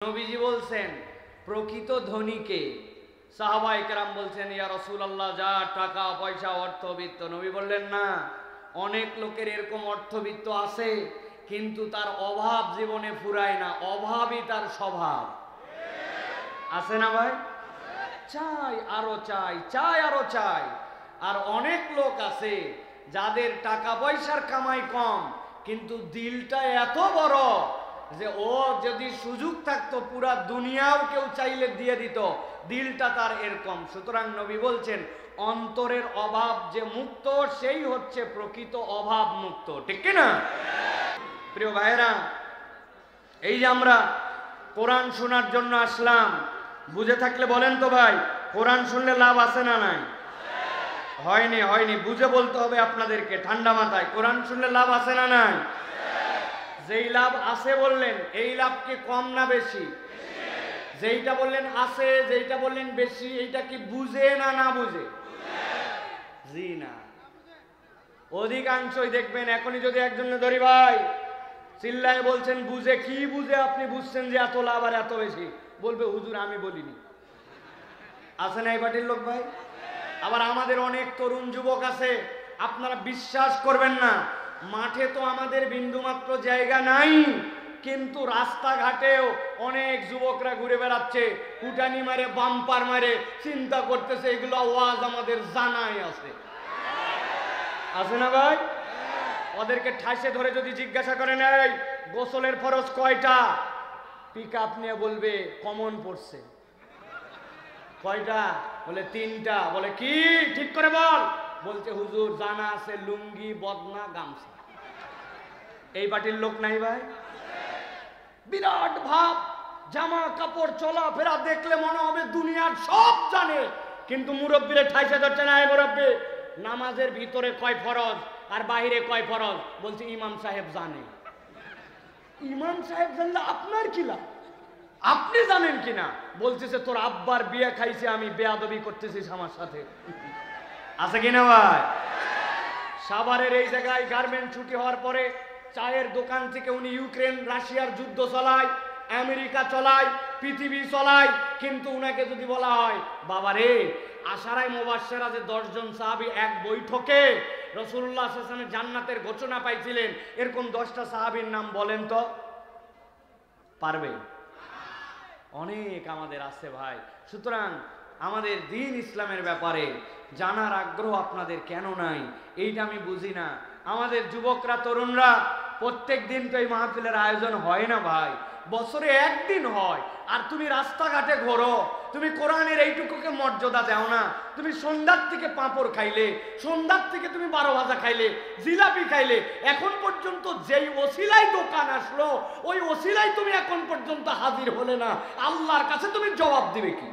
নবীজি বলছেন প্রকৃত ধনীকে। সাহাবায়ে কেরাম বলছেন ইয়া রাসূলুল্লাহ, যা টাকা পয়সা অর্থবিত্ত। নবী বললেন না, অনেক লোকের এরকম অর্থবিত্ত আছে কিন্তু তার অভাব জীবনে ফুরায় না, অভাবই তার স্বভাব। আছে না ভাই? চাই আরো চাই, চাই আরো চাই। আর অনেক লোক আছে যাদের টাকা পয়সার কামাই কম কিন্তু দিলটা এত বড় যে ও যদি সুযোগ থাকতো পুরা দুনিয়াও কেউ চাইলে দিয়ে দিত, দিলটা তার এরকম। সুতরাং নবী বলছেন অন্তরের অভাব যে মুক্ত সেই হচ্ছে প্রকৃত অভাব মুক্ত। ঠিক কি না প্রিয় ভাইরা? এই যে আমরা কোরআন শোনার জন্য আসলাম, বুঝে থাকলে বলেন তো ভাই, কোরআন শুনলে লাভ আছে না নাই? হয়নি হয়নি, বুঝে বলতে হবে আপনাদেরকে ঠান্ডা মাথায়। কোরআন শুনলে লাভ আছে না নাই? যেই লাভ আছে বললেন, এই লাভ কি কম না বেশি? যেইটা বললেন আছে, যেইটা বললেন বেশি, এইটা কি বুঝে না না বুঝে? জি না, অধিকাংশই দেখবেন এখনই যদি একজনে ধরি ভাই চিল্লায় বলছেন বুঝে, কি বুঝে আপনি বুঝছেন যে এত লাভ আর এত বেশি? বলবে হুজুর আমি বলিনি। আছে না এই পার্টির লোক ভাই? আবার আমাদের অনেক তরুণ যুবক আছে, আপনারা বিশ্বাস করবেন না, মাঠে তো আমাদের বিন্দুমাত্র জায়গা নাই কিন্তু রাস্তাঘাটেও অনেক যুবকরা ঘুরে বেড়াচ্ছে, কুটানি মারে বাম্পার মারে, চিন্তা করতেছে এগুলো ওয়াজ আমাদের জানাই আছে। আছে না ভাই? ওদেরকে ঠাসে ধরে যদি জিজ্ঞাসা করেন এই গোসলের ফরজ কয়টা, পিক আপ নিয়ে বলবে কমন পড়ছে। কয়টা? বলে 3টা। বলে কি ঠিক করে বল? বলছে হুজুর জানা আছে লুঙ্গি, বদনা, গামছা। এই পার্টির লোক নাই ভাই? বিরাট ভাব, জামা কাপড় চলাফেরা দেখলে মনে হবে দুনিয়ার সব জানে, কিন্তু মুরব্বীরে ঠাইসে ধরছে না। এই মুরব্বী, নামাজের ভিতরে কয় ফরজ আর বাহিরে কয় ফরজ? বলছে ইমাম সাহেব জানে। ইমাম সাহেব জানলে আপনার কি লাভ? আপনি জানেন কিনা? বলতেছে তোর আব্বার বিয়ে খাইছে, আমি বেয়াদবি করতেছিস আমার সাথে। আছে কিনা ভাই? সাভারের এই জায়গায় গার্মেন্ট ছুটি হওয়ার পরে চায়ের দোকান থেকে উনি ইউক্রেন রাশিয়ার যুদ্ধ চালায়, আমেরিকা চলায়, পৃথিবী চলায়, কিন্তু উনাকে যদি বলা হয় বাবা রে আশারায়ে মুবাশশারা যে 10 জন সাহাবী এক বৈঠকে রাসূলুল্লাহ সাল্লাল্লাহু আলাইহি ওয়াসাল্লাম জান্নাতের ঘোষণা পাইছিলেন, এরকম 10টা সাহাবীর নাম বলেন তো, পারবে? অনেক আমাদের আছে ভাই। সুতরাং আমাদের দ্বীন ইসলামের ব্যাপারে জানার আগ্রহ আপনাদের কেন নাই এইটা আমি বুঝি না। আমাদের যুবকরা তরুণরা প্রত্যেক দিন তো এই মাহফিলের আয়োজন হয় না ভাই, বছরে একদিন হয়। আর তুমি রাস্তাঘাটে ঘোরো, তুমি কোরআনের এইটুকুকে মর্যাদা দাও না। তুমি সন্ধ্যার থেকে পাঁপড় খাইলে, সন্ধ্যার থেকে তুমি 12 ভাজা খাইলে, জিলাপি খাইলে, এখন পর্যন্ত যেই ওসিলাই দোকান আসলো ওই ওসিলাই তুমি এখন পর্যন্ত হাজির হলে না, আল্লাহর কাছে তুমি জবাব দিবে কি?